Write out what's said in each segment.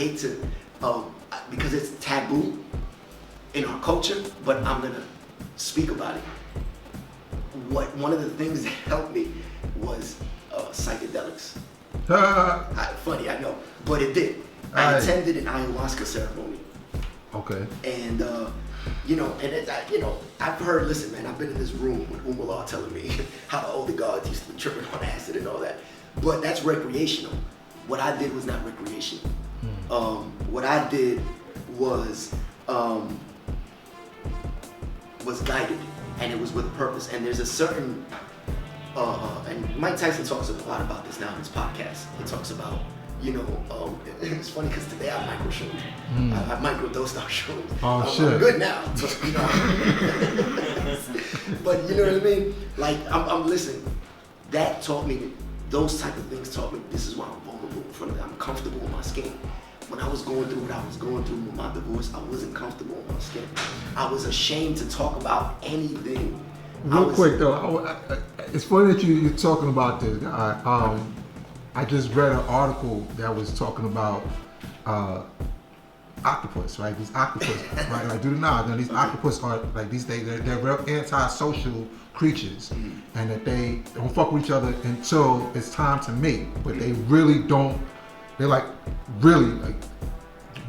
hate to, because it's taboo in our culture, but I'm gonna speak about it. One of the things that helped me was psychedelics. Funny, I know, but it did. I attended an ayahuasca ceremony. Okay. And I've heard. Listen, man, I've been in this room with Umar telling me how the older gods used to be tripping on acid and all that. But that's recreational. What I did was not recreational. What I did was guided, and it was with a purpose. And there's a certain, and Mike Tyson talks a lot about this now in his podcast. He talks about, it's funny because today I micro-shroomed. I micro-dosed our shrooms. Oh, shit. I'm good now, but but you know what I mean? Like, I'm listening. That taught me, those type of things taught me, this is why I'm vulnerable in front of them. I'm comfortable in my skin. When I was going through what I was going through with my divorce, I wasn't comfortable in my skin. I was ashamed to talk about anything. Real quick though, it's funny that you're talking about this guy. I just read an article that was talking about octopus, right? These octopus, right? Like, do the nod. Now, these octopus are like they're real antisocial creatures, and that they don't fuck with each other until it's time to mate. But they really don't. They like really like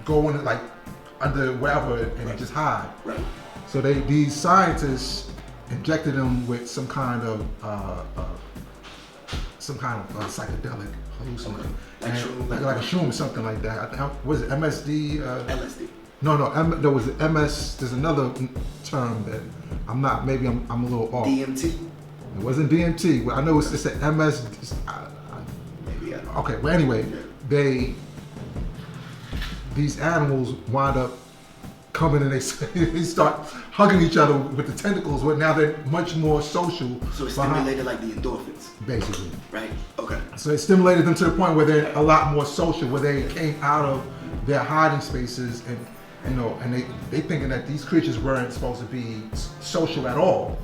go in like under wherever and just hide. Right. So these scientists injected them with some kind of psychedelic hallucinogen, okay. like a shroom or something like that. Was it MSD? LSD. No, there was MS. There's another term that I'm not. Maybe I'm a little off. DMT. It wasn't DMT. I know it's an MS. Maybe. Okay, but anyway, these animals wind up coming and they start hugging each other with the tentacles, but now they're much more social. So it stimulated like the endorphins. Basically. Right, okay. So it stimulated them to the point where they're a lot more social, where they came out of their hiding spaces and they thinking that these creatures weren't supposed to be social at all,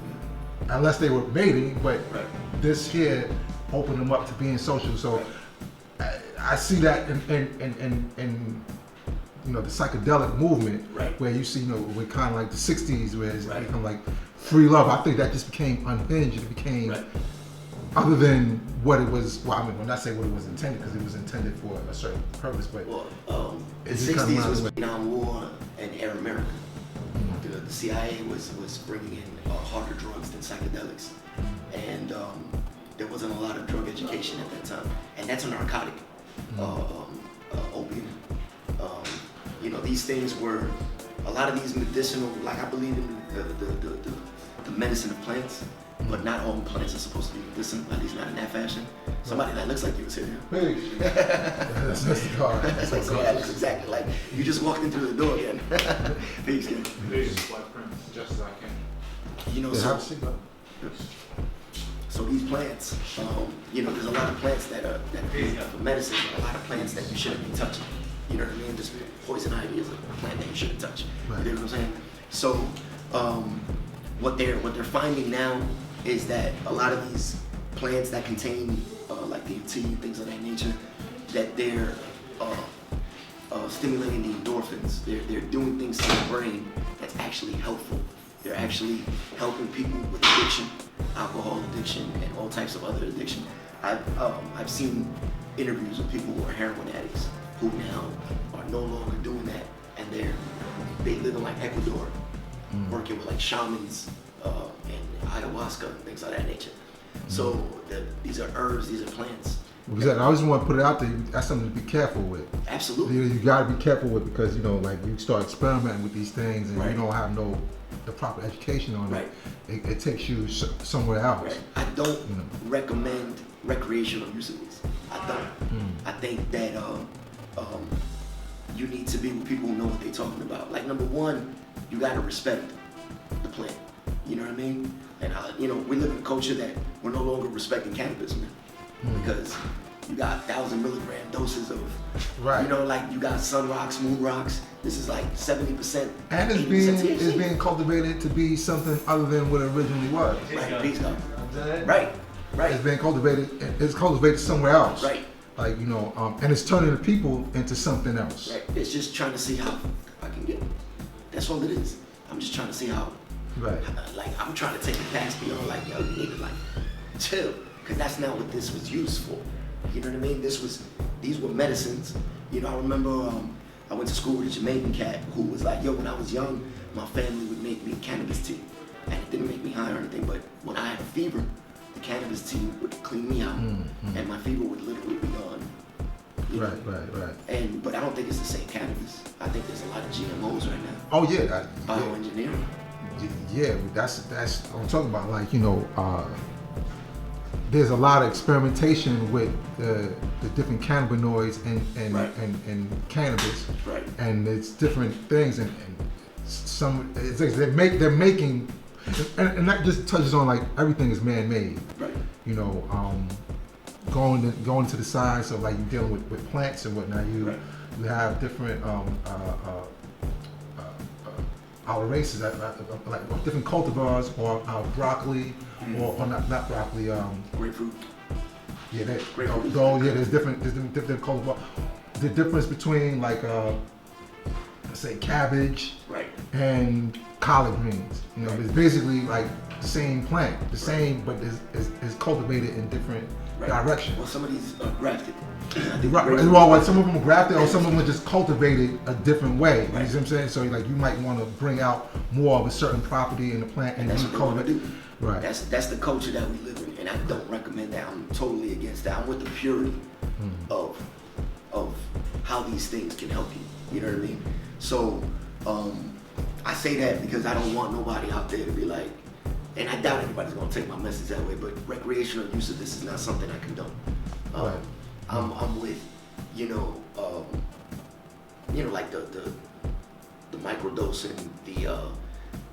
unless they were mating, but this here opened them up to being social. So I see that in the psychedelic movement, where you see, with kind of like the 60s, where it's become like free love. I think that just became unhinged. It became, other than what it was, well, I mean, when I say what it was intended, because it was intended for a certain purpose, but the 60s was Vietnam War and Air America. The CIA was bringing in harder drugs than psychedelics, and there wasn't a lot of drug education at that time, and that's a narcotic, opium. These things were, a lot of these medicinal, like I believe in the medicine of plants, but not all plants are supposed to be medicinal, at least not in that fashion. Somebody that looks like you was here. Hey. That's the car. That's like somebody that looks exactly like you just walked in through the door again. Peace, kid. Black Prince, just as I can. So these plants, there's a lot of plants that are for medicine, but a lot of plants that you shouldn't be touching. You know what I mean? Just poison ivy is a plant that you shouldn't touch. Right. You know what I'm saying? So what they're finding now is that a lot of these plants that contain like DMT, things of that nature, that they're stimulating the endorphins. They're doing things to the brain that's actually helpful. They're actually helping people with addiction, alcohol addiction, and all types of other addiction. I've seen interviews with people who are heroin addicts who now are no longer doing that, and they live in like Ecuador, working with like shamans and ayahuasca and things of that nature. So these are herbs, these are plants. Exactly. I just want to put it out there. That's something to be careful with. Absolutely. You got to be careful with, because like you start experimenting with these things and you don't have the proper education on it. It takes you somewhere else. Right. I don't recommend recreational use of these. I don't. I think that you need to be with people who know what they're talking about. Like, number one, you got to respect the plant. You know what I mean? And we live in a culture that we're no longer respecting cannabis, man. Because you got 1,000 milligram doses of, like you got sun rocks, moon rocks. This is like 70%. And it's being cultivated to be something other than what it originally was. Right, peace, God. Right. It's being cultivated. It's cultivated somewhere else. Right. like, you know, and it's turning the people into something else. Right. It's just trying to see how I can get. That's all it is. I'm just trying to see how. Right. Like I'm trying to take it past beyond like, yo, you need to like chill, because that's not what this was used for. You know what I mean? These were medicines. You know, I remember I went to school with a Jamaican cat who was like, yo, when I was young, my family would make me cannabis tea, and it didn't make me high or anything, but when I had a fever, the cannabis tea would clean me out, and my fever would literally be gone. You know? Right. But I don't think it's the same cannabis. I think there's a lot of GMOs right now. Oh yeah. Bioengineering. Yeah, that's what I'm talking about. Like, you know, there's a lot of experimentation with the different cannabinoids and cannabis, right? And it's different things, and some it's like they're making, and that just touches on like everything is man-made, right? You know, going to the science of like you're dealing with plants and whatnot. You have different our races, like different cultivars, or broccoli, or not broccoli. Grapefruit. Yeah, grapefruit. There's different cultivars. The difference between like let's say cabbage, right, and collard greens. You know, it's basically like the same plant, the same, but is cultivated in different directions. Well, some of these are grafted. Well, some of them are grafted, or some of them are just cultivated a different way. You know what I'm saying? So like you might want to bring out more of a certain property in the plant, and that's what they want to do. Right. That's the culture that we live in, and I don't recommend that. I'm totally against that. I'm with the purity of how these things can help you. You know what I mean? So I say that because I don't want nobody out there to be like, and I doubt anybody's gonna take my message that way. But recreational use of this is not something I condone. I'm with, like the microdosing,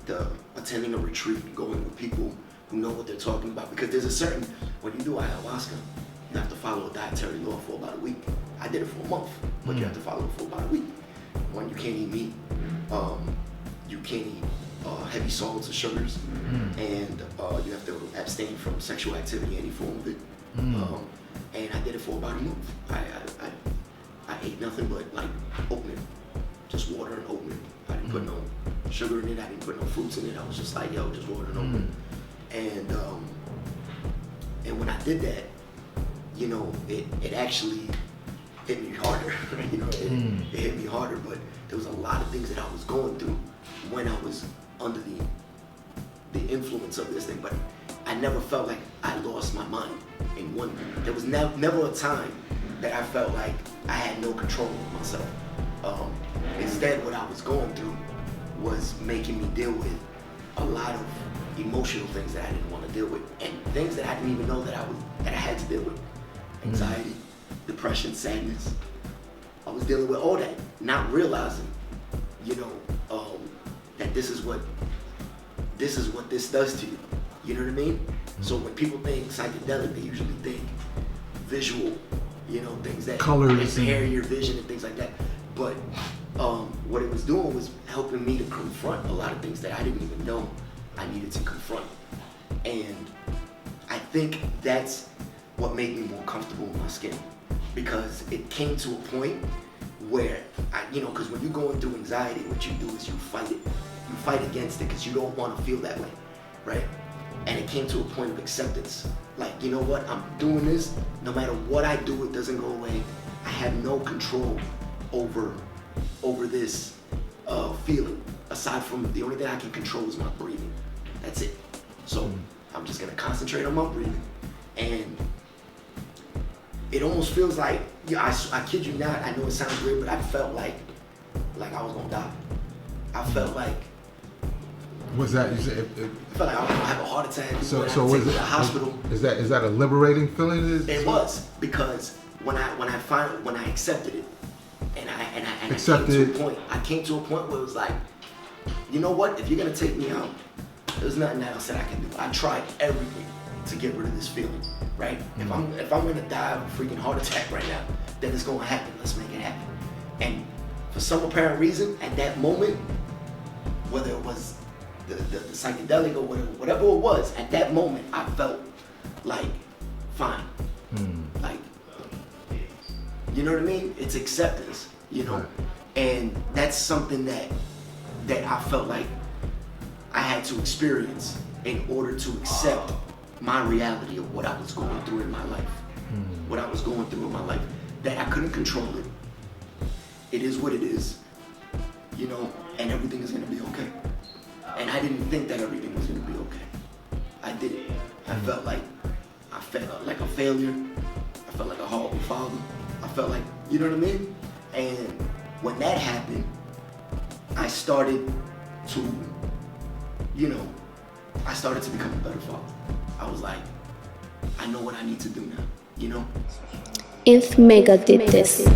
the attending a retreat, going with people who know what they're talking about. Because there's a certain, when you do ayahuasca, you have to follow a dietary law for about a week. I did it for a month, but you have to follow it for about a week. One, you can't eat meat. You can't eat heavy salts or sugars, and you have to abstain from sexual activity, any form of it. And I did it for about a month. I ate nothing but like oatmeal, just water and oatmeal. I didn't put no sugar in it. I didn't put no fruits in it. I was just like, yo, just water and oatmeal. And when I did that, it actually hit me harder. It hit me harder. But there was a lot of things that I was going through when I was under the influence of this thing. But I never felt like I lost my mind in one. There was never a time that I felt like I had no control of myself. Instead, what I was going through was making me deal with a lot of emotional things that I didn't want to deal with, and things that I didn't even know that I had to deal with. Anxiety, depression, sadness. I was dealing with all that, not realizing, that this is what this does to you. You know what I mean? So when people think psychedelic, they usually think visual, things that colors, impair your vision and things like that. But what it was doing was helping me to confront a lot of things that I didn't even know I needed to confront. And I think that's what made me more comfortable in my skin, because it came to a point where because when you're going through anxiety, what you do is you fight it. You fight against it because you don't want to feel that way, right? And it came to a point of acceptance. Like, you know what? I'm doing this. No matter what I do, it doesn't go away. I have no control over this feeling. Aside from the only thing I can control is my breathing. That's it. So I'm just gonna concentrate on my breathing. And it almost feels like, I kid you not, I know it sounds weird, but I felt like I was gonna die. I felt like. What's that? You said I felt like I was gonna have a heart attack. So was it to the hospital? Is that a liberating feeling? It was, because when I accepted it, and I came to a point where it was like, you know what? If you're gonna take me out, there's nothing else that I can do. I tried everything to get rid of this feeling, right? If I'm gonna die of a freaking heart attack right now, then it's gonna happen. Let's make it happen. And for some apparent reason, at that moment, whether it was the psychedelic or whatever it was, at that moment I felt like fine. Like You know what I mean? It's acceptance, you know? Right. And that's something that I felt like I had to experience in order to accept my reality of what I was going through in my life. What I was going through in my life. That I couldn't control it. It is what it is, you know, and everything is gonna be okay. And I didn't think that everything was gonna be okay. I didn't. I felt like a failure. I felt like a horrible father. I felt like, you know what I mean? And when that happened, I started to, you know, I started to become a better father. I was like, I know what I need to do now, you know? If Mecca did this.